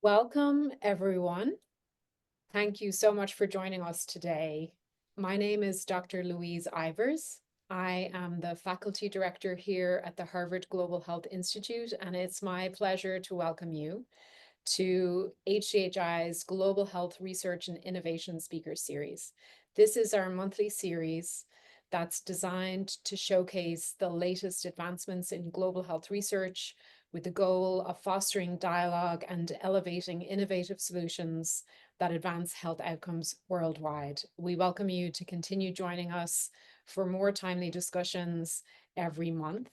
Welcome, everyone. Thank you so much for joining us today. My name is Dr. Louise Ivers. I am the faculty director here at the Harvard Global Health Institute, and it's my pleasure to welcome you to HGHI's Global Health Research and Innovation Speaker Series. This is our monthly series that's designed to showcase the latest advancements in global health research with the goal of fostering dialogue and elevating innovative solutions that advance health outcomes worldwide. We welcome you to continue joining us for more timely discussions every month.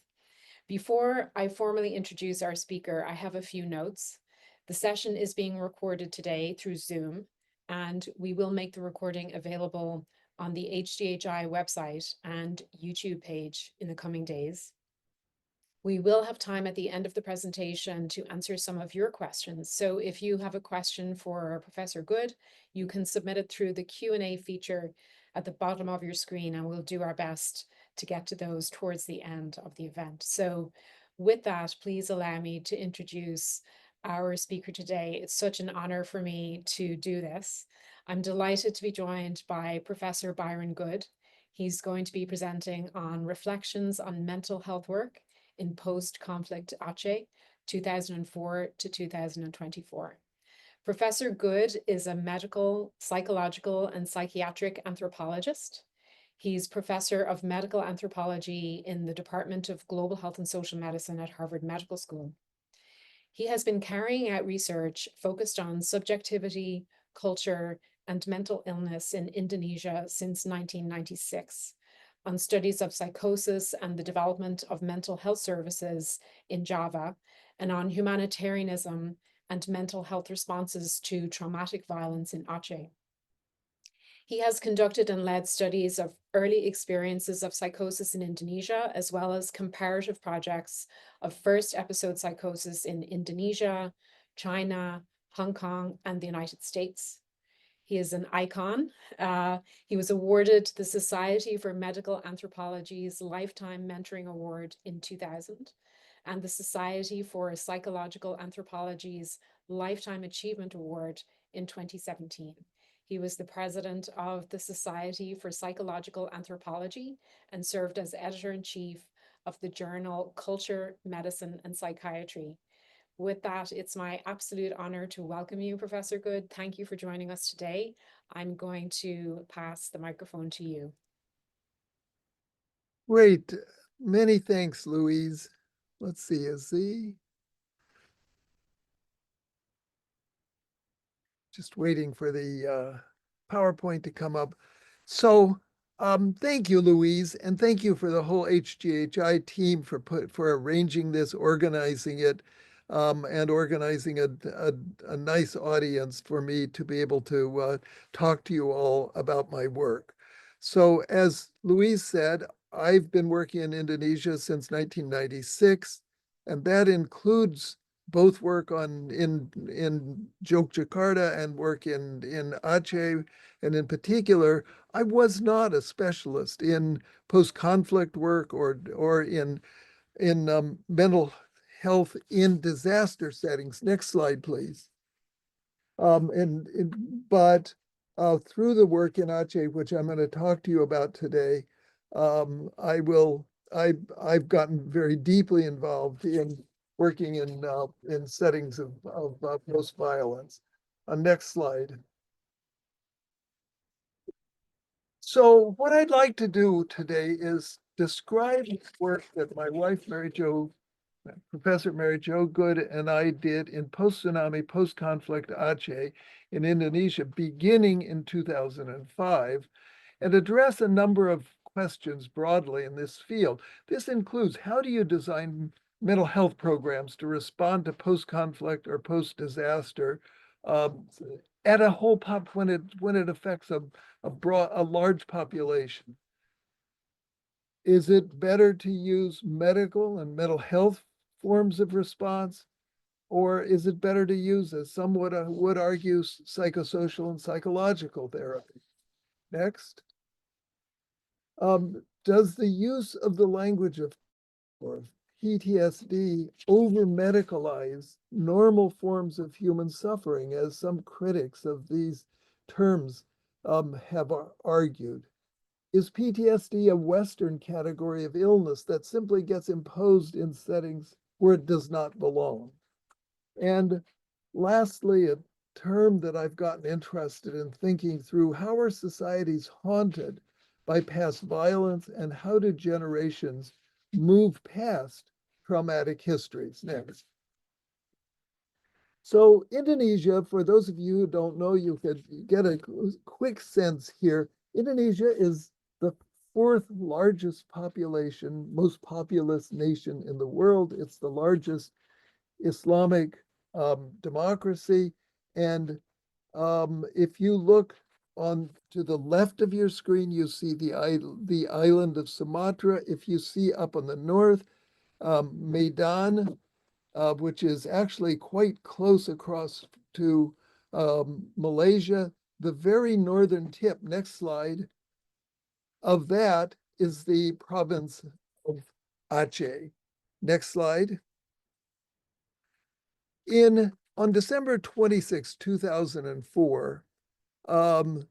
Before I formally introduce our speaker, I have a few notes. The session is being recorded today through Zoom, and we will make the recording available on the HGHI website and YouTube page in the coming days. We will have time at the end of the presentation to answer some of your questions. So if you have a question for Professor Good, you can submit it through the Q&A feature at the bottom of your screen, and we'll do our best to get to those towards the end of the event. So with that, please allow me to introduce our speaker today. It's such an honor for me to do this. I'm delighted to be joined by Professor Byron Good. He's going to be presenting on reflections on mental health work in Post-Conflict Aceh, 2004 to 2024. Professor Good is a medical, psychological, and psychiatric anthropologist. He's professor of medical anthropology in the Department of Global Health and Social Medicine at Harvard Medical School. He has been carrying out research focused on subjectivity, culture, and mental illness in Indonesia since 1996, on studies of psychosis and the development of mental health services in Java, and on humanitarianism and mental health responses to traumatic violence in Aceh. He has conducted and led studies of early experiences of psychosis in Indonesia, as well as comparative projects of first episode psychosis in Indonesia, China, Hong Kong, and the United States. He is an icon. He was awarded the Society for Medical Anthropology's Lifetime Mentoring Award in 2000 and the Society for Psychological Anthropology's Lifetime Achievement Award in 2017. He was the president of the Society for Psychological Anthropology and served as editor-in-chief of the journal Culture, Medicine, and Psychiatry. With that, it's my absolute honor to welcome you, Professor Good. Thank you for joining us today. I'm going to pass the microphone to you. Great. Many thanks, Louise. Let's see, just waiting for the PowerPoint to come up. So thank you, Louise, and thank you for the whole HGHI team for arranging this, organizing it, and organizing a nice audience for me to be able to talk to you all about my work. So as Louise said, I've been working in Indonesia since 1996, and that includes both work in Yogyakarta and work in Aceh, and in particular, I was not a specialist in post-conflict work or in mental health in disaster settings. Next slide, please. But through the work in Aceh, which I'm going to talk to you about today, I've gotten very deeply involved in working in settings of post-violence. Next slide. So what I'd like to do today is describe work that my wife, Professor Mary Jo Good, and I did in post-tsunami, post-conflict Aceh in Indonesia, beginning in 2005, and address a number of questions broadly in this field. This includes, how do you design mental health programs to respond to post-conflict or post-disaster at a whole when it affects a large population? Is it better to use medical and mental health forms of response, or is it better to use, as some would argue, psychosocial and psychological therapy? Next. Does the use of the language of PTSD over-medicalize normal forms of human suffering, as some critics of these terms have argued? Is PTSD a Western category of illness that simply gets imposed in settings where it does not belong? And lastly, a term that I've gotten interested in thinking through: how are societies haunted by past violence, and how do generations move past traumatic histories? Next. So Indonesia, for those of you who don't know, you could get a quick sense here. Indonesia is the fourth largest population, most populous nation in the world. It's the largest Islamic democracy. And if you look on to the left of your screen, you see the island of Sumatra. If you see up on the north, Medan, which is actually quite close across to Malaysia, the very northern tip, next slide, of that is the province of Aceh. Next slide. On December 26, 2004, an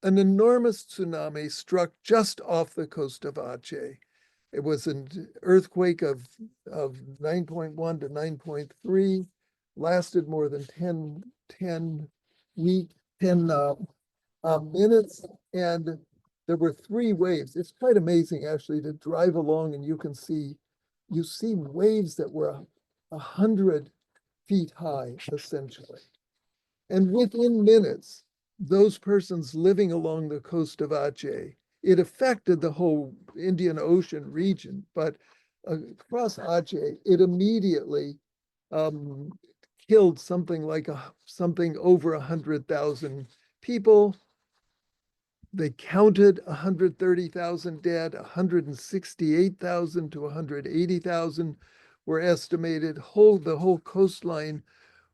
enormous tsunami struck just off the coast of Aceh. It was an earthquake of 9.1 to 9.3, lasted more than 10 minutes, and there were three waves. It's quite amazing, actually, to drive along, and you see waves that were 100 feet high, essentially. And within minutes, those persons living along the coast of Aceh, it affected the whole Indian Ocean region, but across Aceh, it immediately killed something over 100,000 people. They counted 130,000 dead, 168,000 to 180,000 were estimated. The whole coastline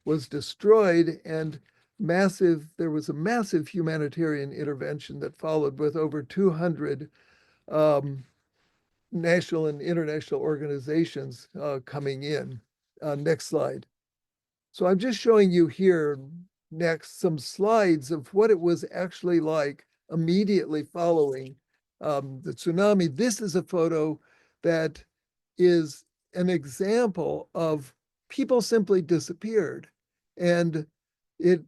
was destroyed, and there was a massive humanitarian intervention that followed, with over 200 national and international organizations coming in. Next slide. So I'm just showing you here next some slides of what it was actually like immediately following the tsunami. This is a photo that is an example of people simply disappeared, and it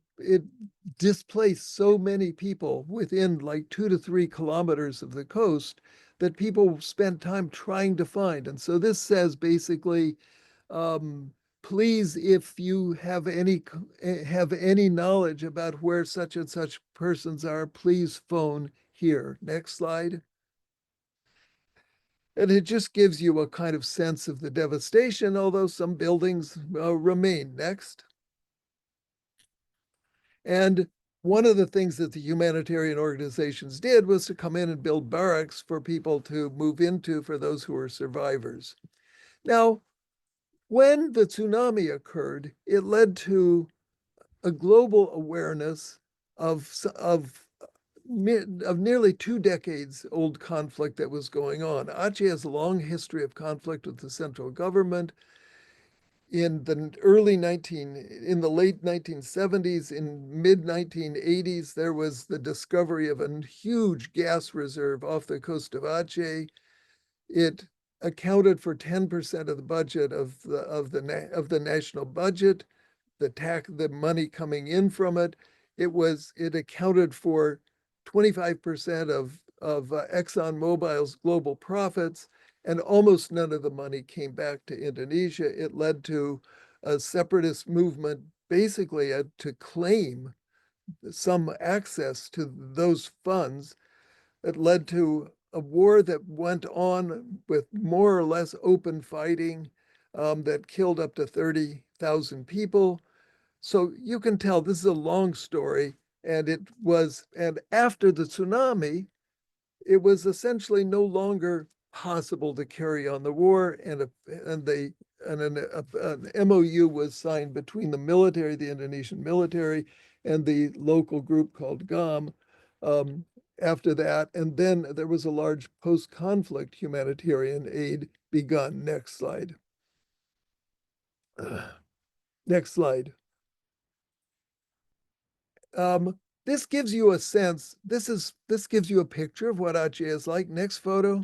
displaced so many people within like 2 to 3 kilometers of the coast that people spent time trying to find. And so this says basically, please, if you have any knowledge about where such and such persons are, please phone here. Next slide. And it just gives you a kind of sense of the devastation, although some buildings remain. Next. And one of the things that the humanitarian organizations did was to come in and build barracks for people to move into, for those who were survivors. Now, when the tsunami occurred, it led to a global awareness of nearly 2 decades old conflict that was going on. Aceh has a long history of conflict with the central government. In the late 1970s, in mid 1980s, there was the discovery of a huge gas reserve off the coast of Aceh. It accounted for 10% of the budget of the national budget, the money coming in from it. It accounted for 25% of ExxonMobil's global profits, and almost none of the money came back to Indonesia. It led to a separatist movement, basically to claim some access to those funds. It led to a war that went on with more or less open fighting that killed up to 30,000 people. So you can tell this is a long story, and after the tsunami, it was essentially no longer possible to carry on the war, and an MOU was signed between the Indonesian military, and the local group called GAM after that. And then there was a large post-conflict humanitarian aid begun. Next slide. Next slide. This gives you a sense, this gives you a picture of what Aceh is like. Next photo.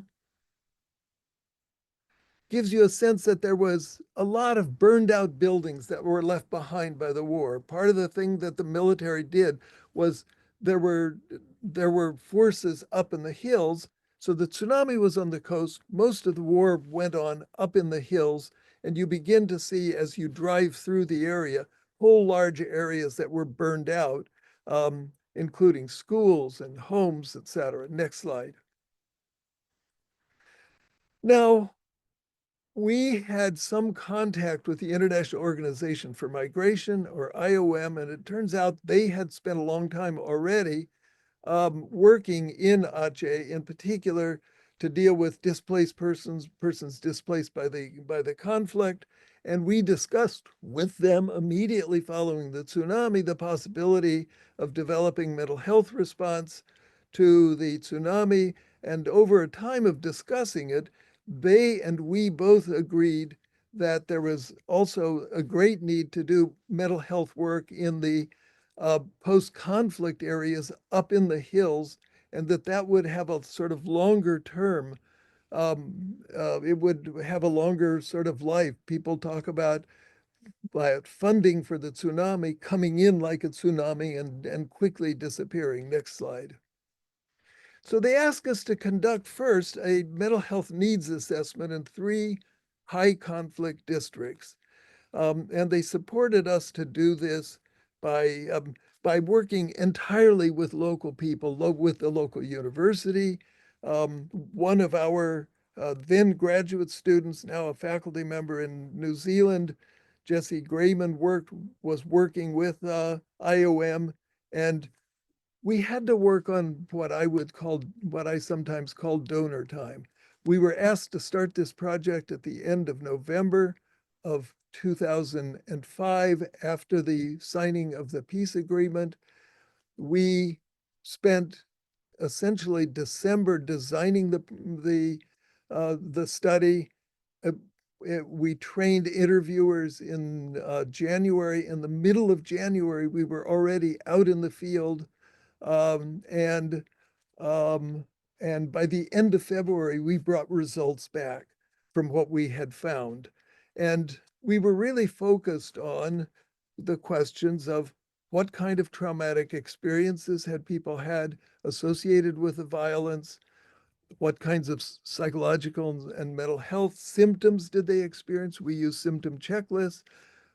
Gives you a sense that there was a lot of burned out buildings that were left behind by the war. Part of the thing that the military did was there were there were forces up in the hills. So the tsunami was on the coast. Most of the war went on up in the hills. And you begin to see as you drive through the area, whole large areas that were burned out, including schools and homes, etc. Next slide. Now, we had some contact with the International Organization for Migration, or IOM, and it turns out they had spent a long time already working in Aceh, in particular, to deal with displaced persons displaced by the conflict. And we discussed with them immediately following the tsunami the possibility of developing mental health response to the tsunami. And over a time of discussing it, they and we both agreed that there was also a great need to do mental health work in the post-conflict areas up in the hills, and that would have a sort of longer term. It would have a longer sort of life. People talk about funding for the tsunami coming in like a tsunami and quickly disappearing. Next slide. So they ask us to conduct first a mental health needs assessment in 3 high conflict districts. And they supported us to do this by working entirely with local people, with the local university. One of our then graduate students, now a faculty member in New Zealand, Jesse Grayman, was working with IOM, and we had to work on what I sometimes call donor time. We were asked to start this project at the end of November of 2005 after the signing of the peace agreement. We spent essentially December designing the study. Uh, we trained interviewers in January. In the middle of January, we were already out in the field, um, and um, and by the end of February, we brought results back from what we had found. And we were really focused on the questions of what kind of traumatic experiences had people had associated with the violence, what kinds of psychological and mental health symptoms did they experience. We use symptom checklists.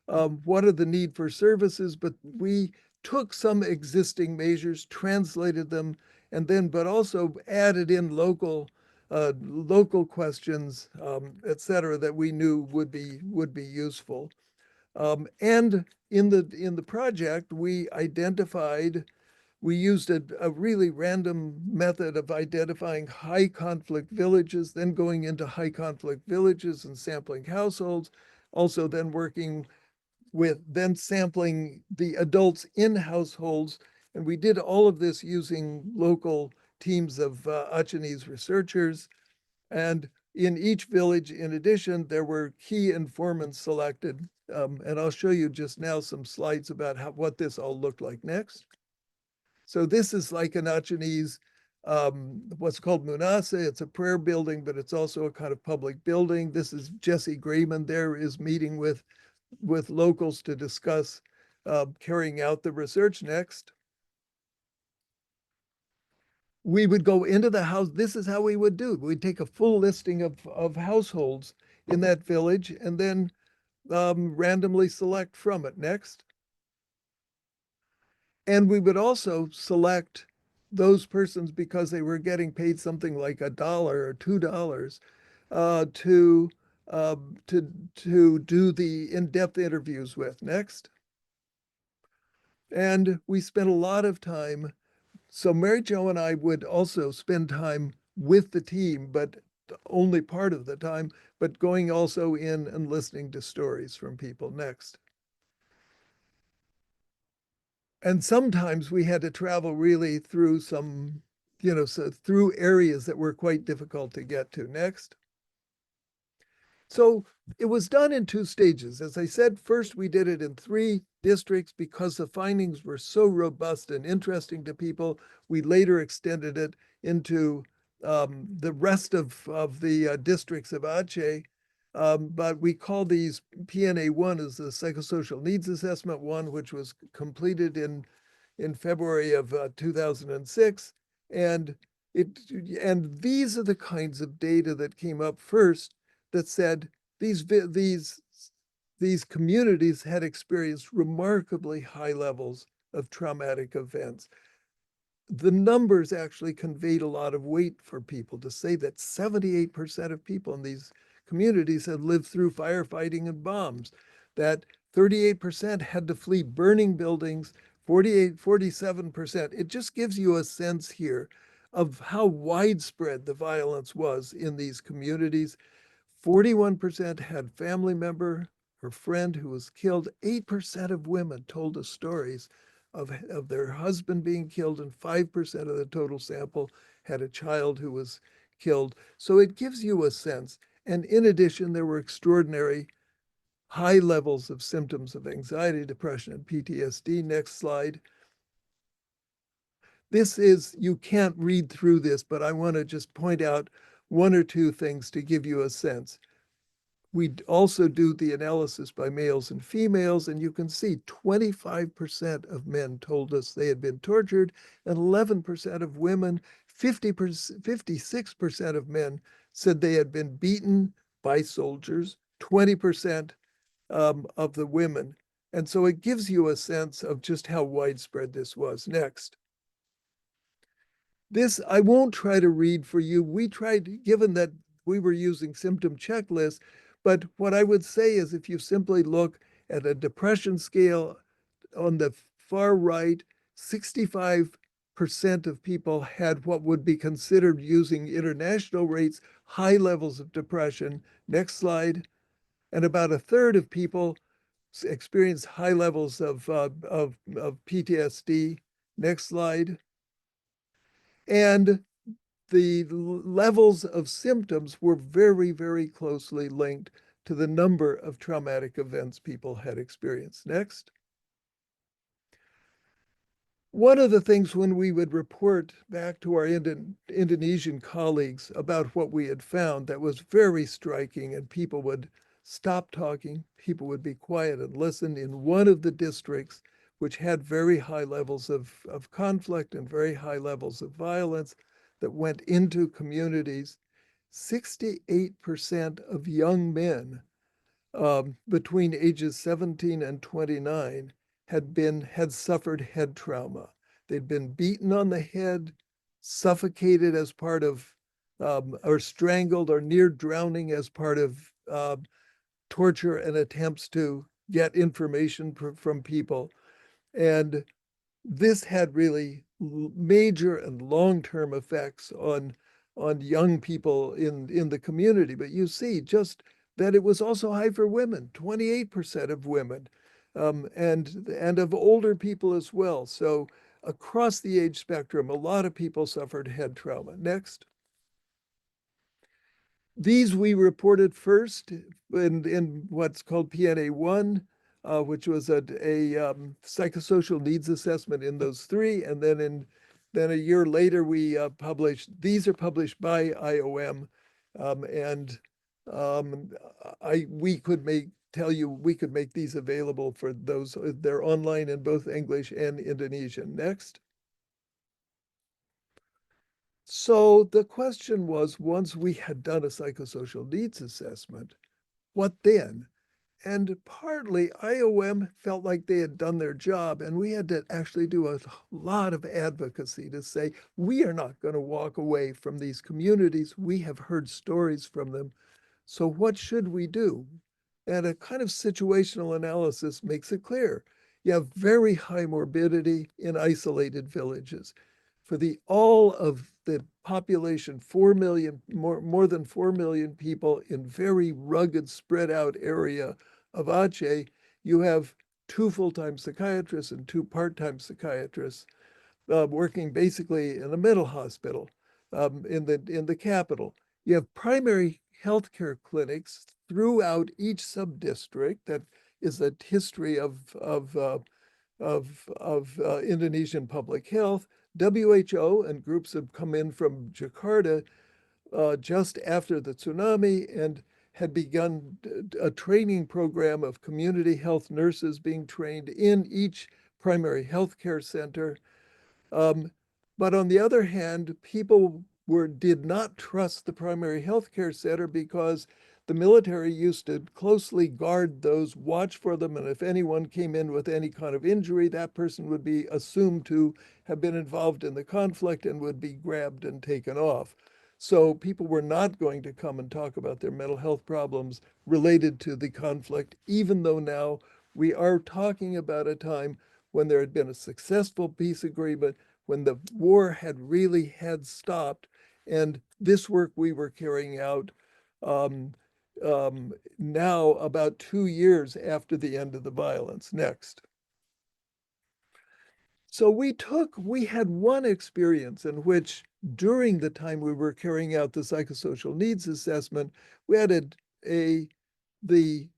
What are the need for services? But we took some existing measures, translated them, and then, but also added in local questions, et cetera, that we knew would be useful. And in the project, we used a really random method of identifying high conflict villages, then going into high conflict villages and sampling households, also then working with then sampling the adults in households. And we did all of this using local teams of Achenese researchers. And in each village, in addition, there were key informants selected. And I'll show you just now some slides about what this all looked like next. So this is like an Achenese, what's called Munase. It's a prayer building, but it's also a kind of public building. This is Jesse Grayman there is meeting with locals to discuss carrying out the research next. We would go into the house. This is how we would do. We'd take a full listing of households in that village and then randomly select from it. Next. And we would also select those persons because they were getting paid something like $1 or $2 uh, to, uh, to do the in-depth interviews with. Next. And we spent a lot of time. So Mary Jo and I would also spend time with the team, but only part of the time, but going also in and listening to stories from people. Next. And sometimes we had to travel really through so through areas that were quite difficult to get to. Next. So It was done in two stages. As I said, first we did it in 3 districts because the findings were so robust and interesting to people. We later extended it into the rest of the districts of Aceh. But we call these PNA1 as the Psychosocial Needs Assessment 1, which was completed in February of 2006. And it and these are the kinds of data that came up first that said these these communities had experienced remarkably high levels of traumatic events. The numbers actually conveyed a lot of weight for people to say that 78% of people in these communities had lived through firefighting and bombs, that 38% had to flee burning buildings, 47%. It just gives you a sense here of how widespread the violence was in these communities. 41% had family member or friend who was killed. 8% of women told us stories of their husband being killed, and 5% of the total sample had a child who was killed. So it gives you a sense. And in addition, there were extraordinary high levels of symptoms of anxiety, depression, and PTSD. Next slide. This is, you can't read through this, but I want to just point out one or two things to give you a sense. We also do the analysis by males and females, and you can see 25% of men told us they had been tortured, and 11% of women, 56% of men said they had been beaten by soldiers, 20% of the women. And so it gives you a sense of just how widespread this was. Next. This I won't try to read for you. We tried, given that we were using symptom checklists, but what I would say is if you simply look at a depression scale on the far right, 65% of people had what would be considered, using international rates, high levels of depression. Next slide. And about a third of people experienced high levels of PTSD. Next slide. And the levels of symptoms were very, very closely linked to the number of traumatic events people had experienced. Next. One of the things when we would report back to our Indonesian colleagues about what we had found that was very striking, and people would stop talking, people would be quiet and listen, in one of the districts, which had very high levels of conflict and very high levels of violence that went into communities, 68% of young men between ages 17 and 29 had suffered head trauma. They'd been beaten on the head, suffocated as part of, or strangled or near drowning as part of torture and attempts to get information from people. And this had really major and long-term effects on young people in the community. But you see just that it was also high for women, 28% of women, and of older people as well. So across the age spectrum, a lot of people suffered head trauma. Next. These we reported first in what's called PNA1, which was a psychosocial needs assessment in those 3. And then a year later, we published, these are published by IOM. And we could make these available for those, they're online in both English and Indonesian. Next. So the question was, once we had done a psychosocial needs assessment, what then? And partly IOM felt like they had done their job, and we had to actually do a lot of advocacy to say, we are not going to walk away from these communities. We have heard stories from them. So what should we do? And a kind of situational analysis makes it clear. You have very high morbidity in isolated villages. For all of the population, 4 million, more than 4 million people in very rugged, spread out area of Aceh, you have 2 full-time psychiatrists and 2 part-time psychiatrists working basically in a mental hospital in the capital. You have primary health care clinics throughout each subdistrict. That is a history of Indonesian public health. WHO and groups have come in from Jakarta just after the tsunami and had begun a training program of community health nurses being trained in each primary health care center. Um, but on the other hand, people did not trust the primary health care center because the military used to closely guard those, watch for them, and if anyone came in with any kind of injury, that person would be assumed to have been involved in the conflict and would be grabbed and taken off. So people were not going to come and talk about their mental health problems related to the conflict, even though now we are talking about a time when there had been a successful peace agreement, when the war had stopped, and this work we were carrying out um, now about 2 years after the end of the violence. Next. So we had one experience in which during the time we were carrying out the psychosocial needs assessment, we had the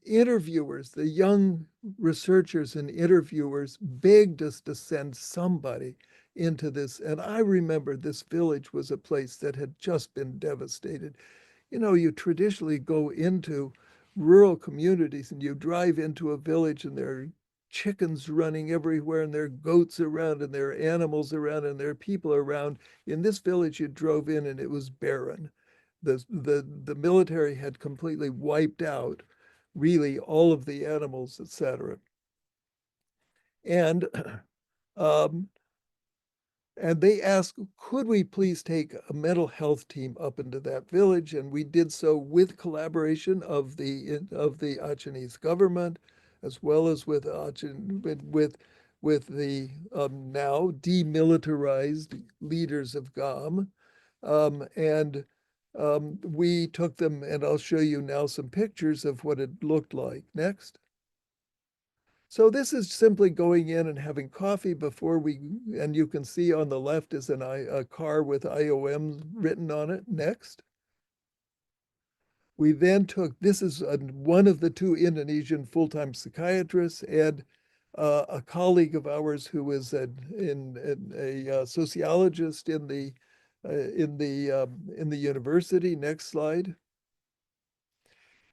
interviewers, the young researchers and interviewers begged us to send somebody into this. And I remember this village was a place that had just been devastated. You know, you traditionally go into rural communities and you drive into a village and there are chickens running everywhere and there are goats around and there are animals around and there are people around. In this village, you drove in and it was barren. The military had completely wiped out really all of the animals, etc. And um, and they asked, could we please take a mental health team up into that village? And we did so with collaboration of the Achenese government, as well as with the now demilitarized leaders of GAM. And we took them, and I'll show you now some pictures of what it looked like. Next. So this is simply going in and having coffee before and you can see on the left is a car with IOM written on it. Next. We then this is one of the two Indonesian full-time psychiatrists and a colleague of ours who is a sociologist in the university. Next slide.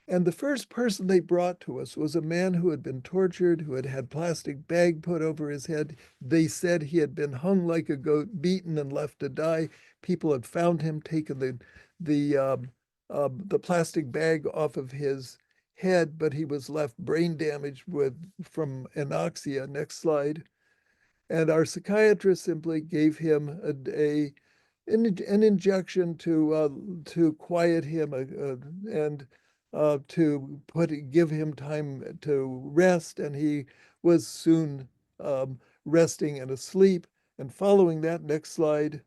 And the first person they brought to us was a man who had been tortured, who had had plastic bag put over his head. They said he had been hung like a goat, beaten and left to die. People had found him, taken the plastic bag off of his head, but he was left brain damaged from anoxia. Next slide. And our psychiatrist simply gave him an injection to quiet him and to give him time to rest, and he was soon resting and asleep. And following that, next slide,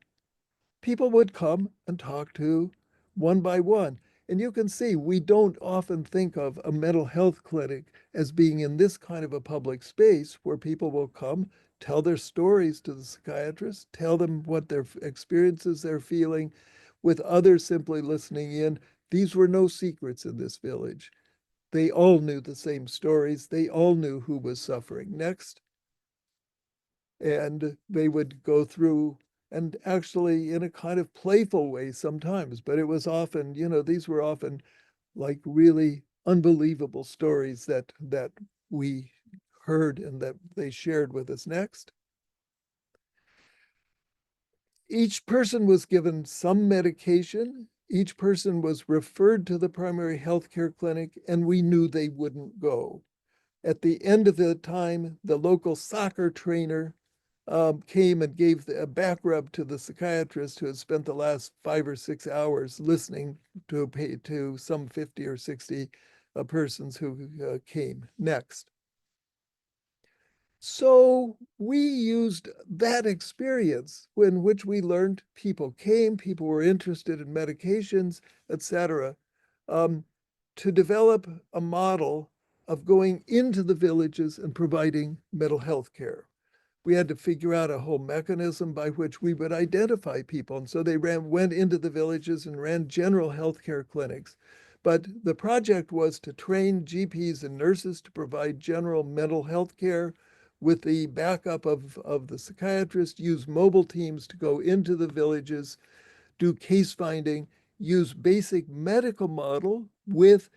people would come and talk to one by one. And you can see we don't often think of a mental health clinic as being in this kind of a public space where people will come, tell their stories to the psychiatrist, tell them what their experiences they're feeling, with others simply listening in. These were no secrets in this village. They all knew the same stories. They all knew who was suffering. Next. And they would go through, and actually in a kind of playful way sometimes, but it was often, these were often like really unbelievable stories that we heard and that they shared with us. Next. Each person was given some medication. Each person was referred to the primary health care clinic, and we knew they wouldn't go. At the end of the time, the local soccer trainer came and gave a back rub to the psychiatrist who had spent the last 5 or 6 hours listening to some 50 or 60 persons who came. Next. So we used that experience in which we learned people came, people were interested in medications, etc., to develop a model of going into the villages and providing mental health care. we had to figure out a whole mechanism by which we would identify people. And so they went into the villages and ran general healthcare clinics. But the project was to train GPs and nurses to provide general mental health care with the backup of the psychiatrist, use mobile teams to go into the villages, do case finding, use basic medical model with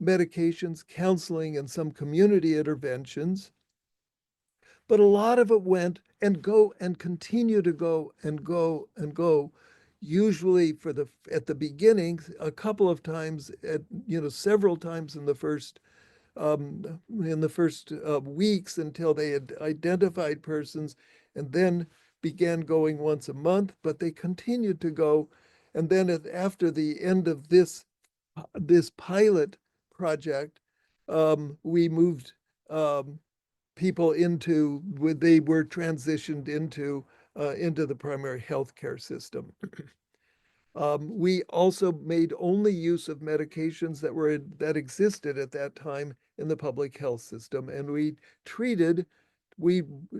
medications, counseling, and some community interventions. But a lot of it went and go and continue to go and go and go. Usually at the beginning, a couple of times, several times in the first weeks until they had identified persons, and then began going once a month. But they continued to go, and then after the end of this pilot project, we moved people they were transitioned into the primary healthcare system. We also made only use of medications that existed at that time in the public health system, and we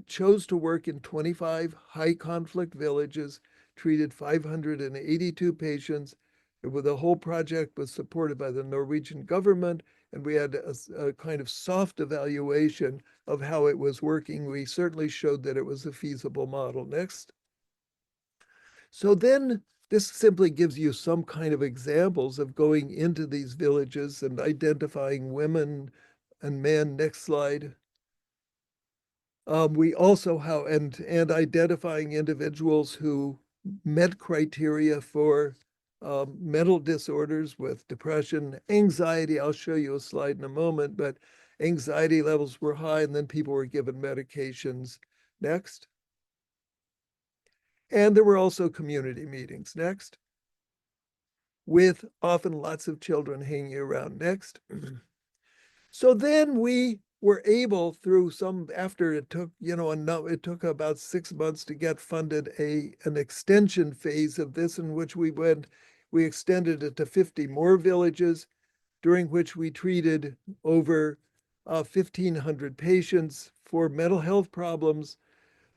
chose to work in 25 high conflict villages, treated 582 patients. The whole project was supported by the Norwegian government, and we had a kind of soft evaluation of how it was working. We certainly showed that it was a feasible model. Next. So then this simply gives you some kind of examples of going into these villages and identifying women and men. Next slide. We also and identifying individuals who met criteria for mental disorders with depression, anxiety. I'll show you a slide in a moment, but anxiety levels were high, and then people were given medications. Next. And there were also community meetings. Next. With often lots of children hanging around. Next. So then we were able after it took, it took about 6 months to get funded an extension phase of this, in which we extended it to 50 more villages, during which we treated over 1,500 patients for mental health problems.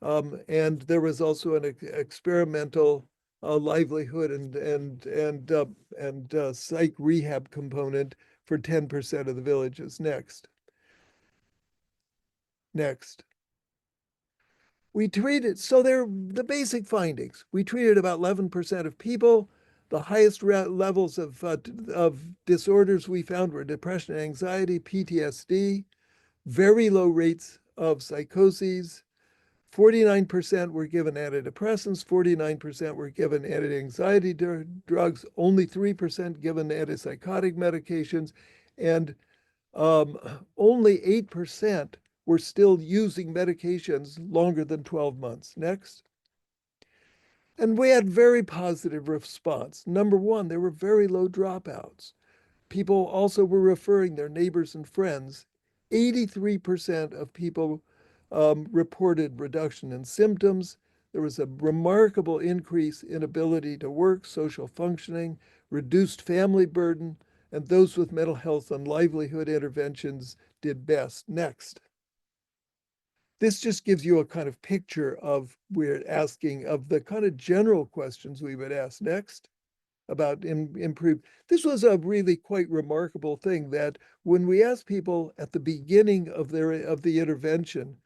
And there was also an experimental livelihood and psych rehab component for 10% of the villages. Next. Next. They're the basic findings. We treated about 11% of people. The highest levels of disorders we found were depression, anxiety, PTSD, very low rates of psychoses. 49% were given antidepressants, 49% were given anti-anxiety drugs, only 3% given antipsychotic medications, and only 8% were still using medications longer than 12 months. Next. And we had very positive response. Number one, there were very low dropouts. People also were referring their neighbors and friends. 83% of people reported reduction in symptoms. There was a remarkable increase in ability to work, social functioning, reduced family burden, and those with mental health and livelihood interventions did best. Next. This just gives you a kind of picture of the kind of general questions we would ask. Next. About improve. This was a really quite remarkable thing, that when we asked people at the beginning of the intervention,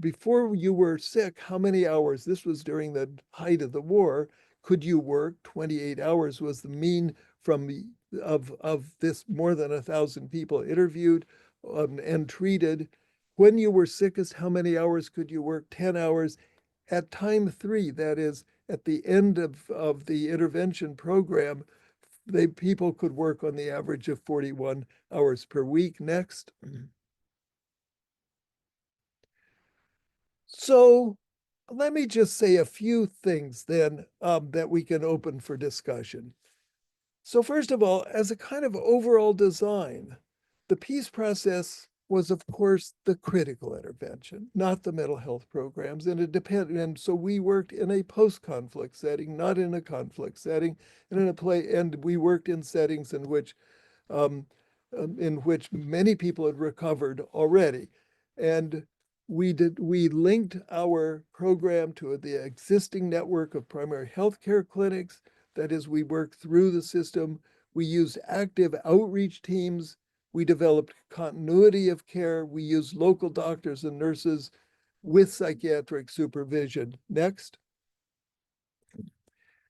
before you were sick, how many hours, this was during the height of the war, could you work? 28 hours was the mean of this more than 1,000 people interviewed and treated. When you were sickest, how many hours could you work? 10 hours. At time 3, that is, at the end of the intervention program, people could work on the average of 41 hours per week. Next. So let me just say a few things then that we can open for discussion. So first of all, as a kind of overall design, the peace process was, of course, the critical intervention, not the mental health programs. And so we worked in a post-conflict setting, not in a conflict setting, and we worked in settings in which many people had recovered already. And We linked our program to the existing network of primary health care clinics. That is, we worked through the system. We used active outreach teams. We developed continuity of care. We used local doctors and nurses with psychiatric supervision. Next.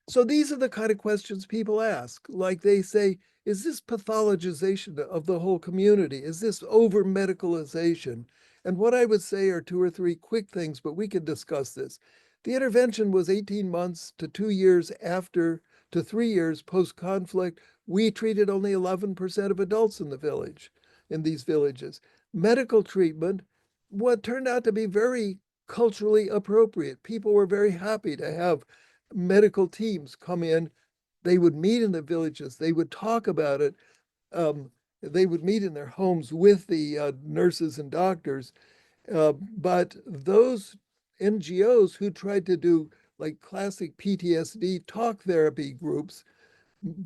So these are the kind of questions people ask. Like they say, is this pathologization of the whole community? Is this over medicalization? And what I would say are two or three quick things, but we can discuss this. The intervention was 18 months to 2 years after, to 3 years post-conflict. We treated only 11% of adults in the village, in these villages. Medical treatment, what turned out to be very culturally appropriate. People were very happy to have medical teams come in. They would meet in the villages. They would talk about it. They would meet in their homes with the nurses and doctors. But those NGOs who tried to do like classic PTSD talk therapy groups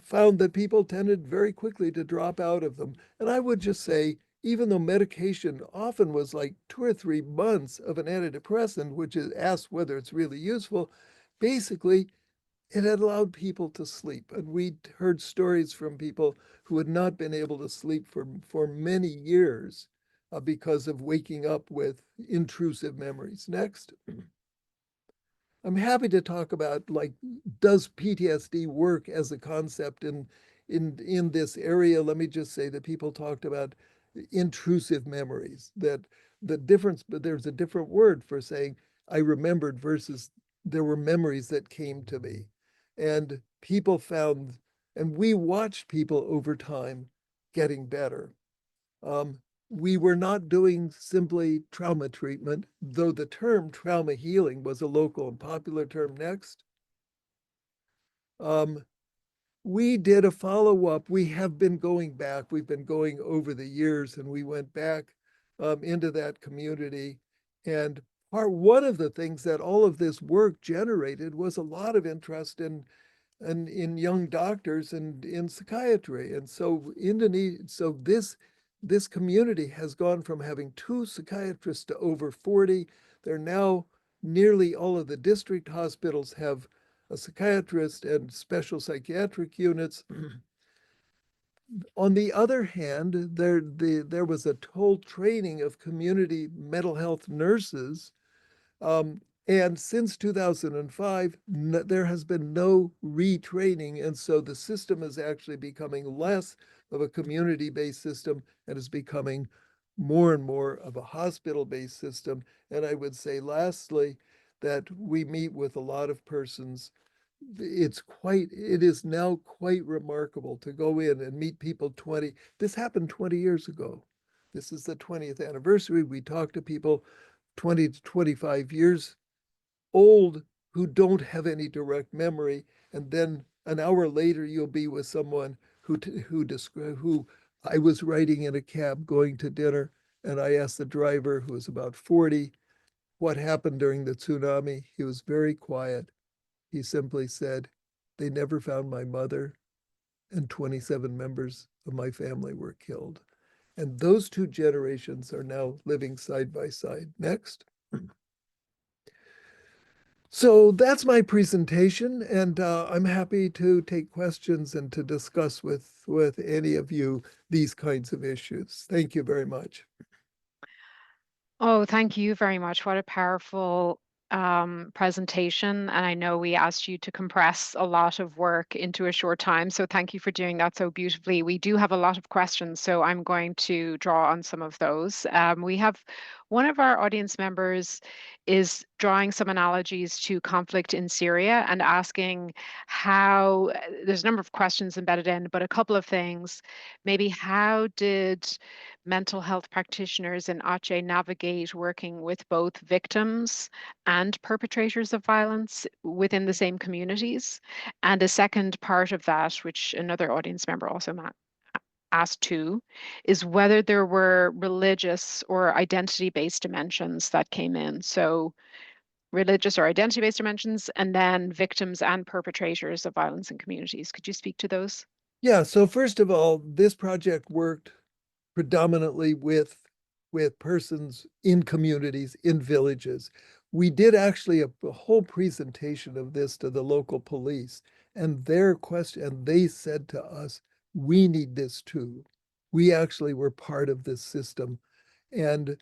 found that people tended very quickly to drop out of them. And I would just say, even though medication often was like 2 or 3 months of an antidepressant, which is asked whether it's really useful, basically it had allowed people to sleep. And we heard stories from people who had not been able to sleep for many years because of waking up with intrusive memories. Next. I'm happy to talk about like, does PTSD work as a concept in this area? Let me just say that people talked about intrusive memories, that the difference, but there's a different word for saying I remembered versus there were memories that came to me. And people found, and we watched people over time getting better. Um, we were not doing simply trauma treatment, though the term trauma healing was a local and popular term. Next. Um, we did a follow-up. We have been going back. We've been going over the years, and we went back into that community. And one of the things that all of this work generated was a lot of interest in young doctors and in psychiatry. And so this community has gone from having 2 psychiatrists to over 40. They're now nearly all of the district hospitals have a psychiatrist and special psychiatric units. On the other hand, there was a whole training of community mental health nurses, and since 2005, there has been no retraining. And so the system is actually becoming less of a community-based system and is becoming more and more of a hospital-based system. And I would say, lastly, that we meet with a lot of persons. It is now quite remarkable to go in and meet people 20. This happened 20 years ago. This is the 20th anniversary. We talk to people 20 to 25 years old who don't have any direct memory, and then an hour later you'll be with someone who I was riding in a cab going to dinner, and I asked the driver, who was about 40, what happened during the tsunami. He was very quiet. He simply said, they never found my mother, and 27 members of my family were killed. And those two generations are now living side by side. Next. So that's my presentation, and I'm happy to take questions and to discuss with any of you these kinds of issues. Thank you very much. Oh, thank you very much. What a powerful presentation. And I know we asked you to compress a lot of work into a short time. So thank you for doing that so beautifully. We do have a lot of questions, so I'm going to draw on some of those. We have one of our audience members is drawing some analogies to conflict in Syria and asking how, there's a number of questions embedded in, but a couple of things. Maybe how did mental health practitioners in Aceh navigate working with both victims and perpetrators of violence within the same communities? And a second part of that, which another audience member also asked too, is whether there were religious or identity-based dimensions that came in. So religious or identity-based dimensions, and then victims and perpetrators of violence in communities. Could you speak to those? Yeah, so first of all, this project worked predominantly with with persons in communities, in villages. We did actually a whole presentation of this to the local police, and they said to us, we need this too. We actually were part of this system. And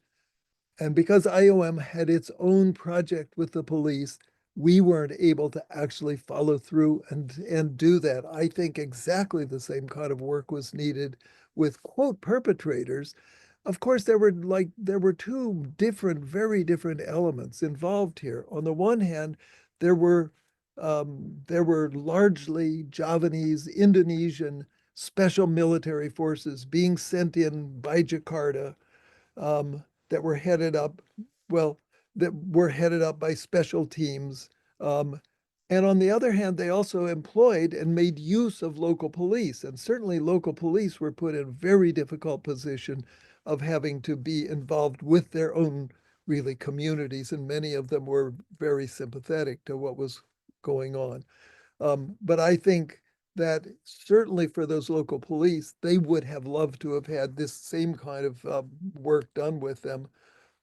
because IOM had its own project with the police, we weren't able to actually follow through and do that. I think exactly the same kind of work was needed with quote perpetrators. Of course, there were two different, very different elements involved here. On the one hand, there were largely Javanese, Indonesian special military forces being sent in by Jakarta, um, that were headed up, well, that were headed up by special teams. Um, and on the other hand, they also employed and made use of local police. And certainly local police were put in a very difficult position of having to be involved with their own really communities. And many of them were very sympathetic to what was going on. But I think that certainly for those local police, they would have loved to have had this same kind of work done with them.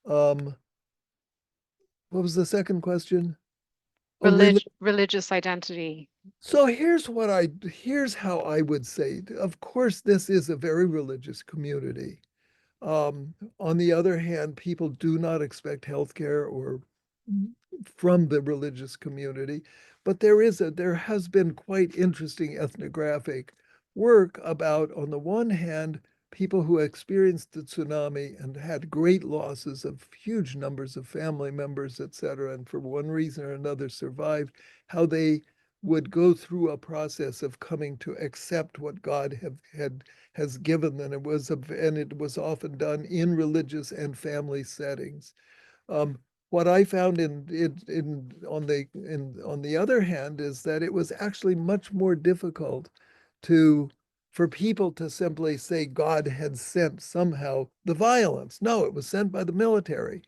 Um, what was the second question? Oh, Religious identity. so here's how I would say, of course, this is a very religious community. On the other hand, people do not expect healthcare or from the religious community, but there has been quite interesting ethnographic work about, on the one hand, people who experienced the tsunami and had great losses of huge numbers of family members, et cetera, and for one reason or another survived, how they would go through a process of coming to accept what God has given them. And it was often done in religious and family settings. Um, what I found on the other hand is that it was actually much more difficult to for people to simply say God had sent somehow the violence. No, it was sent by the military.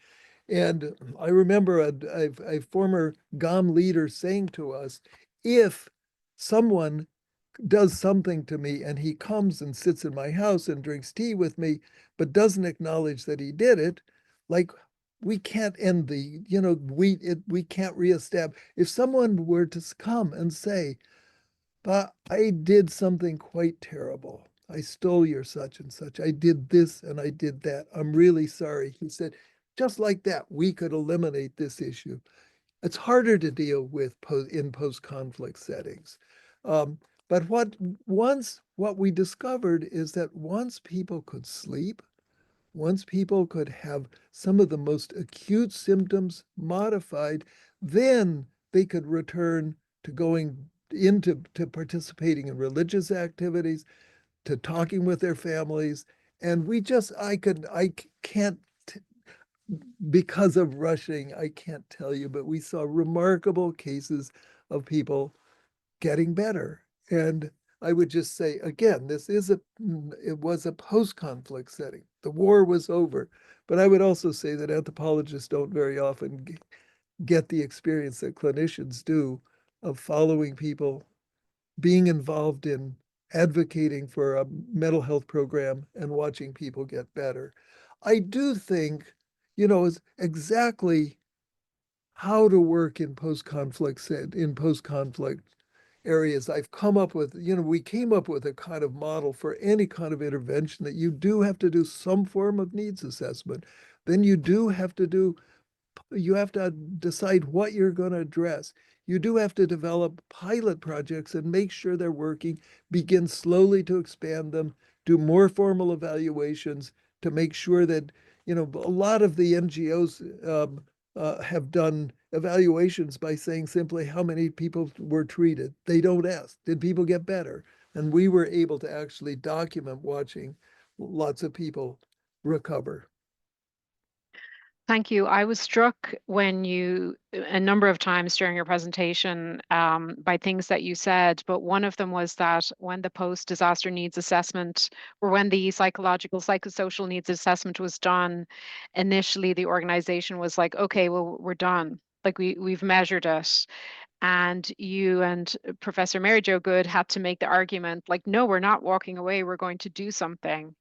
And I remember a former GOM leader saying to us, if someone does something to me and he comes and sits in my house and drinks tea with me, but doesn't acknowledge that he did it, like we can't end we can't reestablish. If someone were to come and say, but I did something quite terrible. I stole your such and such. I did this and I did that. I'm really sorry. He said, just like that, we could eliminate this issue. It's harder to deal with in post-conflict settings. Um, but what we discovered is that once people could sleep, once people could have some of the most acute symptoms modified, then they could return to going into to participating in religious activities, to talking with their families. And I can't, because of rushing, I can't tell you, but we saw remarkable cases of people getting better. And I would just say again, it was a post-conflict setting. The war was over. But I would also say that anthropologists don't very often get the experience that clinicians do of following people, being involved in advocating for a mental health program and watching people get better. I do think, is exactly how to work in post-conflict areas. I've come up with, we came up with a kind of model for any kind of intervention, that you do have to do some form of needs assessment. Then you have to decide what you're going to address. You do have to develop pilot projects and make sure they're working, begin slowly to expand them, do more formal evaluations to make sure that, a lot of the NGOs have done evaluations by saying simply how many people were treated. They don't ask, did people get better? And we were able to actually document watching lots of people recover. Thank you. I was struck a number of times during your presentation, by things that you said, but one of them was that when the post-disaster needs assessment, or when the psychosocial needs assessment was done, initially the organization was like, okay, well, we're done. Like we've measured it. And you and Professor Mary Jo Good had to make the argument, like, no, we're not walking away, we're going to do something.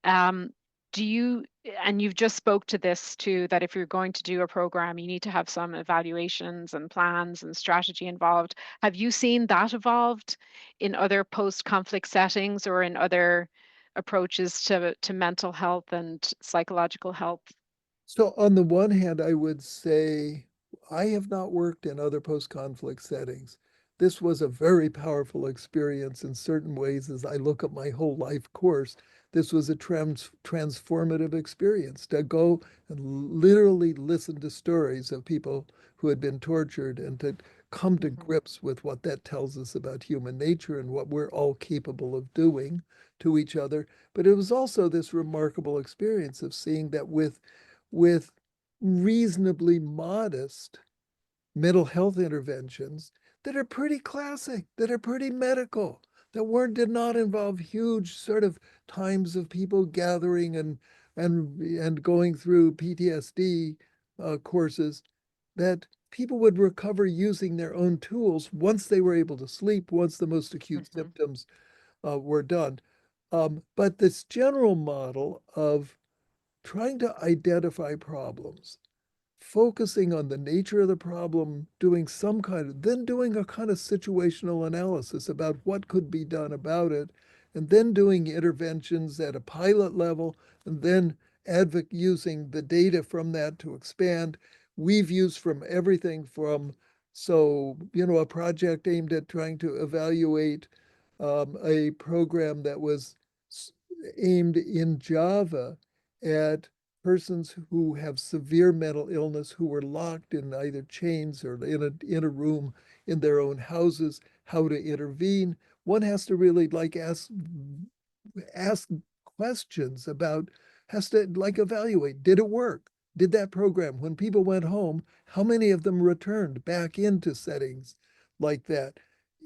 Um, do you, and you've just spoke to this too, that if you're going to do a program, you need to have some evaluations and plans and strategy involved. Have you seen that evolved in other post-conflict settings or in other approaches to mental health and psychological health? So on the one hand, I would say I have not worked in other post-conflict settings. This was a very powerful experience in certain ways as I look at my whole life course. This was a transformative experience to go and literally listen to stories of people who had been tortured and to come to Hmm. grips with what that tells us about human nature and what we're all capable of doing to each other. But it was also this remarkable experience of seeing that with reasonably modest mental health interventions that are pretty classic, that are pretty medical, that did not involve huge sort of times of people gathering and going through PTSD courses, that people would recover using their own tools once they were able to sleep, once the most acute Hmm. symptoms were done. But this general model of trying to identify problems, focusing on the nature of the problem, then doing a kind of situational analysis about what could be done about it, and then doing interventions at a pilot level, and then using the data from that to expand. We've used from everything from, a project aimed at trying to evaluate a program that was aimed in Java at persons who have severe mental illness who were locked in either chains or in a room in their own houses, how to intervene. One has to really ask questions about, has to evaluate, did it work? Did that program, when people went home, how many of them returned back into settings like that?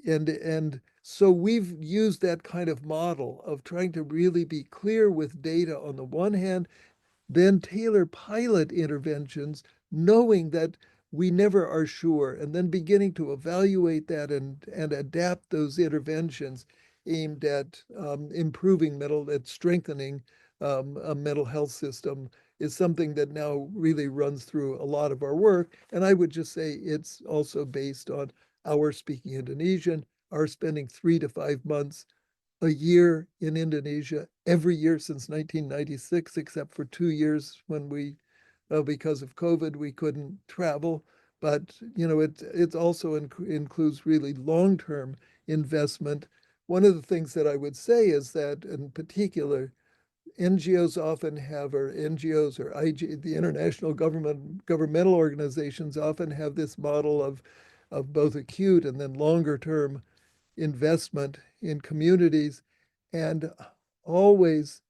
And so we've used that kind of model of trying to really be clear with data on the one hand, then tailor pilot interventions, knowing that we never are sure, and then beginning to evaluate that and adapt those interventions aimed at strengthening a mental health system is something that now really runs through a lot of our work. And I would just say it's also based on our speaking Indonesian, our spending 3 to 5 months a year in Indonesia every year since 1996, except for 2 years when because of COVID, we couldn't travel. But it also includes really long-term investment. One of the things that I would say is that, in particular, NGOs often have, or NGOs or the international governmental organizations often have this model of both acute and then longer term investment in communities. And always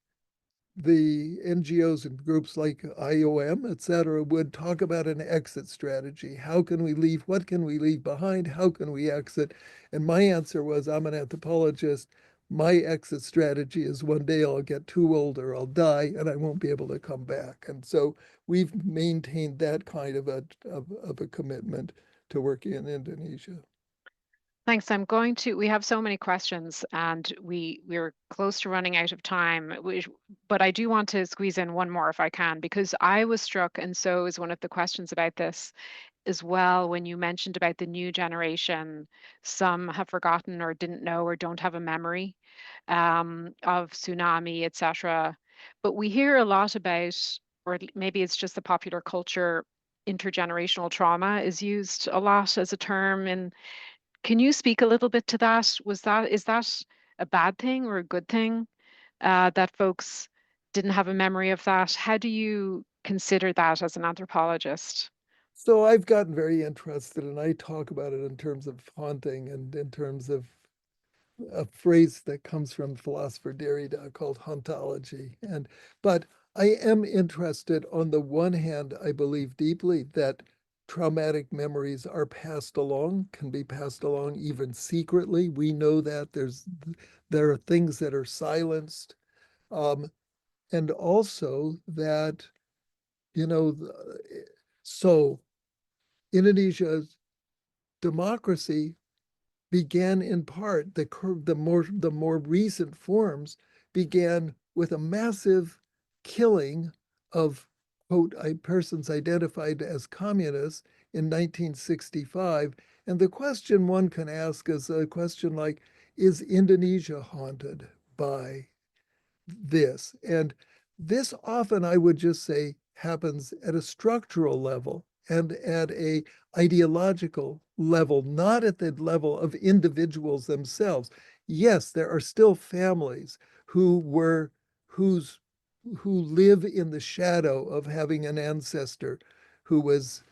the NGOs and groups like IOM, et cetera, would talk about an exit strategy. How can we leave? What can we leave behind? How can we exit? And my answer was, I'm an anthropologist. My exit strategy is one day I'll get too old or I'll die and I won't be able to come back. And so we've maintained that kind of a commitment to working in Indonesia. Thanks. We have so many questions and we're close to running out of time, but I do want to squeeze in one more if I can, because I was struck, and so is one of the questions about this as well, when you mentioned about the new generation. Some have forgotten or didn't know or don't have a memory of tsunami, etc. But we hear a lot about, or maybe it's just the popular culture, intergenerational trauma is used a lot as a term. And can you speak a little bit to that? Is that a bad thing or a good thing, that folks didn't have a memory of that? How do you consider that as an anthropologist? So I've gotten very interested, and I talk about it in terms of haunting and in terms of a phrase that comes from philosopher Derrida called hauntology. But I am interested, on the one hand, I believe deeply that traumatic memories are passed along, can be passed along even secretly. We know that there are things that are silenced, um, and also that, you know, so Indonesia's democracy began in part, the more recent forms began with a massive killing of, quote, persons identified as communists in 1965. And the question one can ask is a question like, is Indonesia haunted by this? And this often, I would just say, happens at a structural level and at a ideological level, not at the level of individuals themselves. Yes, there are still families who live in the shadow of having an ancestor who was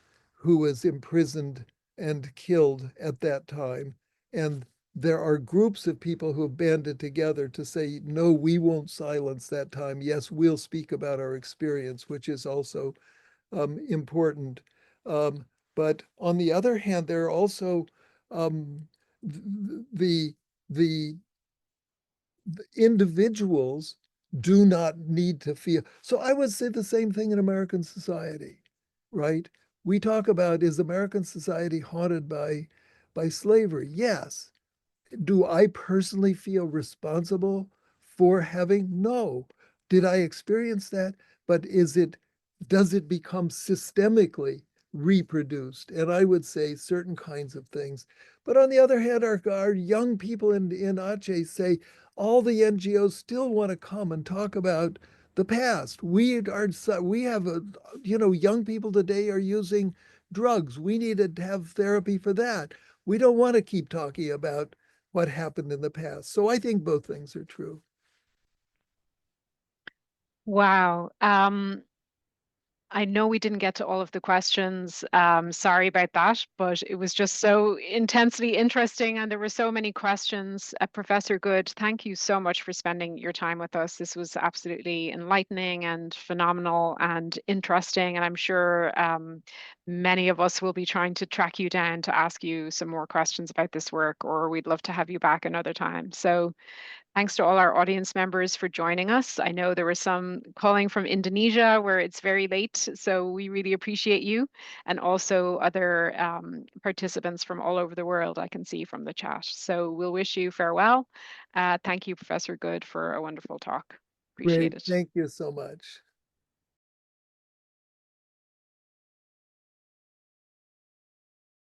imprisoned and killed at that time. And there are groups of people who have banded together to say, no, we won't silence that time. Yes, we'll speak about our experience, which is also important. Um, but on the other hand, there are also um, the, the individuals do not need to feel. So I would say the same thing in American society, right? We talk about, is American society haunted by slavery? Yes. Do I personally feel responsible for having? No. Did I experience that? But does it become systemically reproduced? And I would say certain kinds of things. But on the other hand, our young people in Aceh say all the NGOs still want to come and talk about the past. We have young people today are using drugs. We need to have therapy for that. We don't want to keep talking about what happened in the past. So I think both things are true. Wow. I know we didn't get to all of the questions. Sorry about that, but it was just so intensely interesting and there were so many questions. Professor Good, thank you so much for spending your time with us. This was absolutely enlightening and phenomenal and interesting. And I'm sure many of us will be trying to track you down to ask you some more questions about this work, or we'd love to have you back another time. So thanks to all our audience members for joining us. I know there were some calling from Indonesia where it's very late, so we really appreciate you, and also other participants from all over the world I can see from the chat. So we'll wish you farewell. Thank you, Professor Good, for a wonderful talk. Appreciate Great. it. Thank you so much.